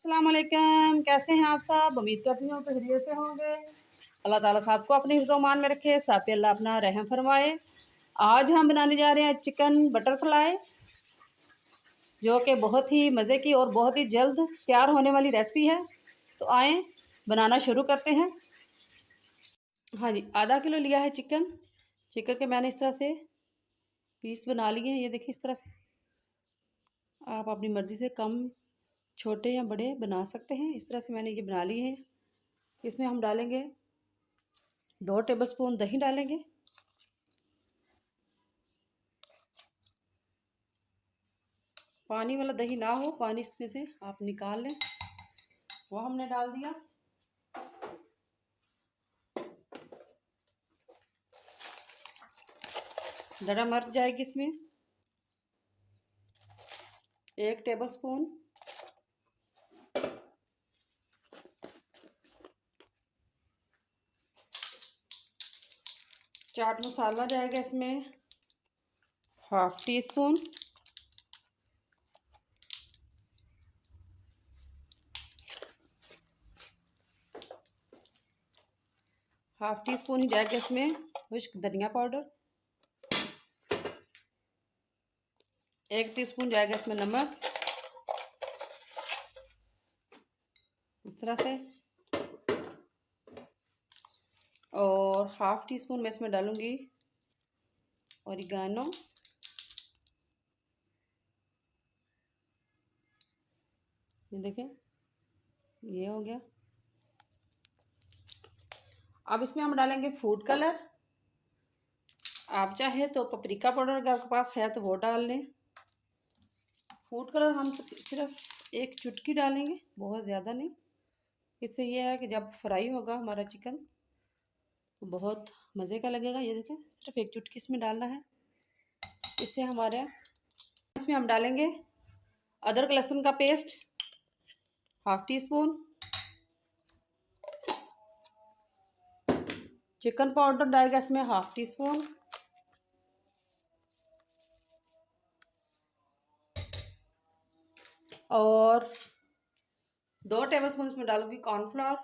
अस्सलाम वालेकुम, कैसे हैं आप सब। उम्मीद करती हूँ तो खैरियत से होंगे। अल्लाह ताला साहब को अपने हिफ्ज़-ओ-मान में रखे, सब पे अल्लाह अपना रहम फरमाए। आज हम बनाने जा रहे हैं चिकन बटरफ्लाई, जो कि बहुत ही मज़े की और बहुत ही जल्द तैयार होने वाली रेसिपी है। तो आएँ बनाना शुरू करते हैं। हाँ जी, आधा किलो लिया है चिकन। चिकन के मैंने इस तरह से पीस बना लिए हैं। ये देखिए इस तरह से आप अपनी मर्ज़ी से कम छोटे या बड़े बना सकते हैं। इस तरह से मैंने ये बना लिए हैं। इसमें हम डालेंगे 2 टेबलस्पून दही डालेंगे। पानी वाला दही ना हो, पानी इसमें से आप निकाल लें, वो हमने डाल दिया। ज़रा मर जाएगी इसमें 1 टेबलस्पून चाट मसाला जाएगा इसमें, half teaspoon. Half teaspoon ही जाएगा इसमें खुश्क धनिया पाउडर। 1 टीस्पून जाएगा इसमें नमक, इस तरह से। और हाफ टी स्पून मैं इसमें डालूंगी ओरिगानो। ये देखें, ये हो गया। अब इसमें हम डालेंगे फूड कलर। आप चाहे तो पपरिका पाउडर अगर आपके पास है तो वो डाल लें। फूड कलर हम सिर्फ 1 चुटकी डालेंगे, बहुत ज़्यादा नहीं। इससे ये है कि जब फ्राई होगा हमारा चिकन तो बहुत मज़े का लगेगा। ये देखें, सिर्फ 1 चुटकी इसमें डालना है। इससे हमारे इसमें हम डालेंगे अदरक लहसुन का paste, half tea spoon. Chicken powder डालेगा इसमें हाफ टी स्पून। और 2 टेबलस्पून इसमें डालूंगी कॉर्नफ्लोर।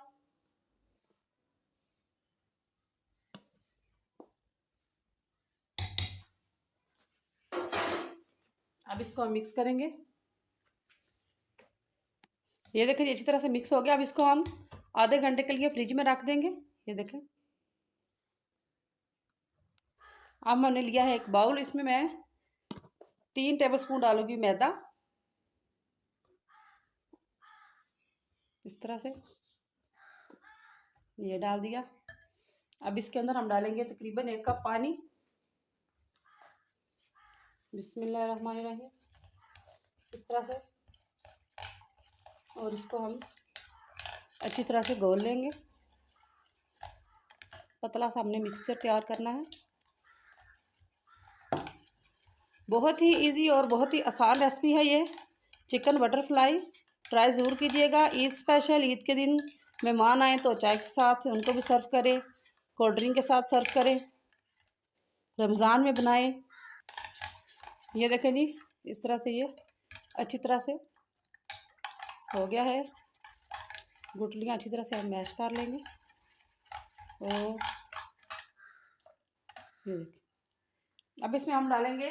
अब इसको हम मिक्स करेंगे। ये देखें, अच्छी तरह से मिक्स हो गया। अब इसको हम आधे घंटे के लिए फ्रिज में रख देंगे। ये देखें, अब मैंने लिया है एक बाउल। इसमें मैं 3 टेबलस्पून डालूंगी मैदा, इस तरह से ये डाल दिया। अब इसके अंदर हम डालेंगे तकरीबन 1 कप पानी। बिस्मिल्लाहिर्रहमानिर्रहीम, इस तरह से। और इसको हम अच्छी तरह से घोल लेंगे। पतला सा हमने मिक्सचर तैयार करना है। बहुत ही इजी और बहुत ही आसान रेसिपी है ये चिकन बटरफ्लाई। ट्राई ज़रूर कीजिएगा। ईद स्पेशल, ईद के दिन मेहमान आए तो चाय के साथ उनको भी सर्व करें, कोल्ड ड्रिंक के साथ सर्व करें, रमज़ान में बनाएं। ये देखें जी, इस तरह से ये अच्छी तरह से हो गया है। गुटलियाँ अच्छी तरह से हम मैश कर लेंगे। और ये देखिए, अब इसमें हम डालेंगे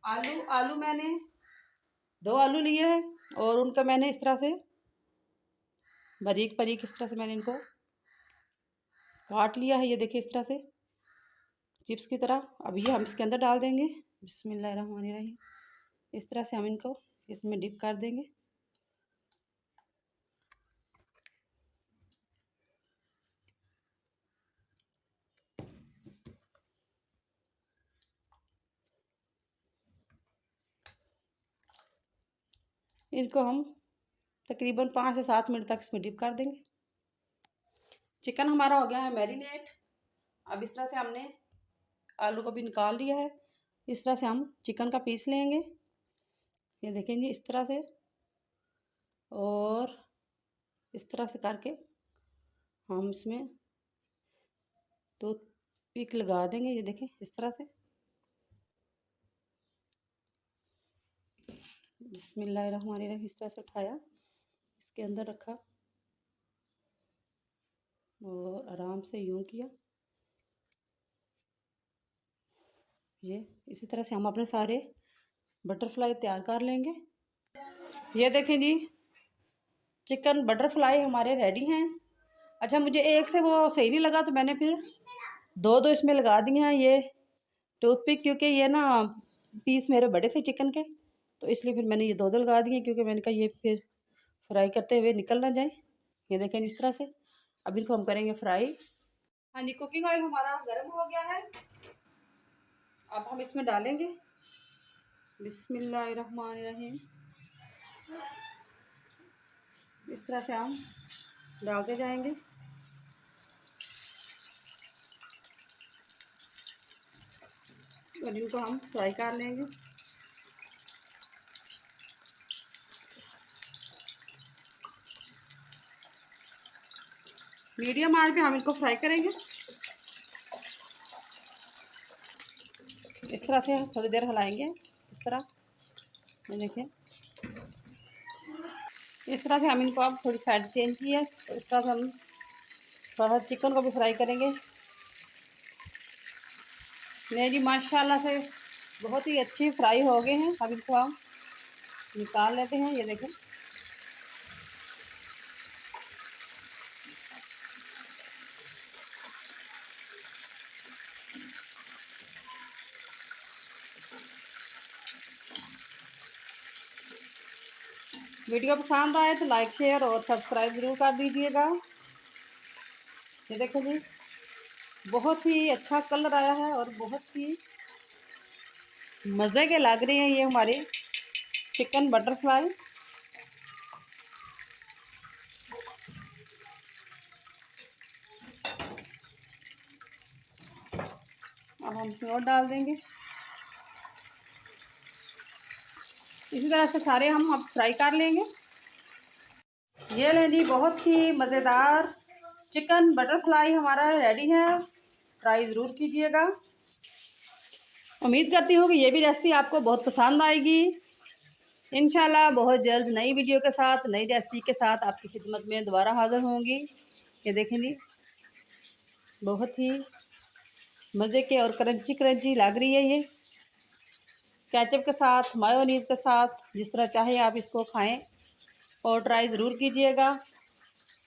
आलू। आलू मैंने 2 आलू लिए हैं और उनका मैंने इस तरह से बारीक बारीक इस तरह से मैंने इनको काट लिया है। ये देखिए इस तरह से चिप्स की तरह। अब ये हम इसके अंदर डाल देंगे। बिस्मिल्लाहिर्रहमानिर्रहीम, इस तरह से हम इनको इसमें डिप कर देंगे। इनको हम तकरीबन 5 से 7 मिनट तक इसमें डिप कर देंगे। चिकन हमारा हो गया है मैरिनेट। अब इस तरह से हमने आलू को भी निकाल लिया है। इस तरह से हम चिकन का पीस लेंगे। ये देखेंगे इस तरह से, और इस तरह से करके हम इसमें टूथपिक लगा देंगे। ये देखें इस तरह से। बिस्मिल्लाहिर्रहमानिर्रहीम, इस तरह से उठाया इसके अंदर रखा और आराम से यूं किया। ये इसी तरह से हम अपने सारे बटरफ्लाई तैयार कर लेंगे। ये देखें जी, चिकन बटरफ्लाई हमारे रेडी हैं। अच्छा, मुझे एक से वो सही नहीं लगा तो मैंने फिर दो इसमें लगा दिए हैं ये टूथपिक, क्योंकि ये ना पीस मेरे बड़े थे चिकन के, तो इसलिए फिर मैंने ये दो लगा दिए, क्योंकि मैंने कहा ये फिर फ्राई करते हुए निकल ना जाए। ये देखें इस तरह से। अब इनको हम करेंगे फ्राई। हाँ जी, कुकिंग ऑयल हमारा गर्म हो गया है। अब हम इसमें डालेंगे बिस्मिल्लाहिर्रहमानिर्रहीम। इस तरह से हम डालते जाएंगे। और इनको हम फ्राई कर लेंगे। मीडियम आंच पे हम इनको फ्राई करेंगे। इस तरह से थोड़ी देर हिलाएंगे। इस तरह ये देखें, इस तरह से हम इनको अब थोड़ी साइड चेंज की है। तो इस तरह से हम थोड़ा सा चिकन को भी फ्राई करेंगे। नहीं जी, माशाल्लाह से बहुत ही अच्छी फ्राई हो गए हैं। अब इनको हम निकाल लेते हैं। ये देखें, वीडियो पसंद आए तो लाइक शेयर और सब्सक्राइब ज़रूर कर दीजिएगा। ये देखो जी, बहुत ही अच्छा कलर आया है और बहुत ही मज़े के लग रहे हैं ये हमारे चिकन बटरफ्लाई। अब हम इसमें और डाल देंगे। इसी तरह से सारे हम अब फ्राई कर लेंगे। ये लें जी, बहुत ही मज़ेदार चिकन बटरफ्लाई हमारा रेडी है। ट्राई ज़रूर कीजिएगा। उम्मीद करती हूँ कि ये भी रेसिपी आपको बहुत पसंद आएगी। इंशाल्लाह बहुत जल्द नई वीडियो के साथ, नई रेसिपी के साथ आपकी खिदमत में दोबारा हाज़िर होंगी। ये देखें जी, बहुत ही मज़े के और क्रंची क्रंची लग रही है ये। केचप के साथ, मायोनीज़ के साथ, जिस तरह चाहे आप इसको खाएं और ट्राई ज़रूर कीजिएगा।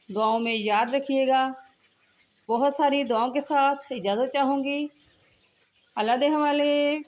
दुआओं में याद रखिएगा। बहुत सारी दुआओं के साथ इजाज़त चाहूँगी। अल्लाह दे हवाले।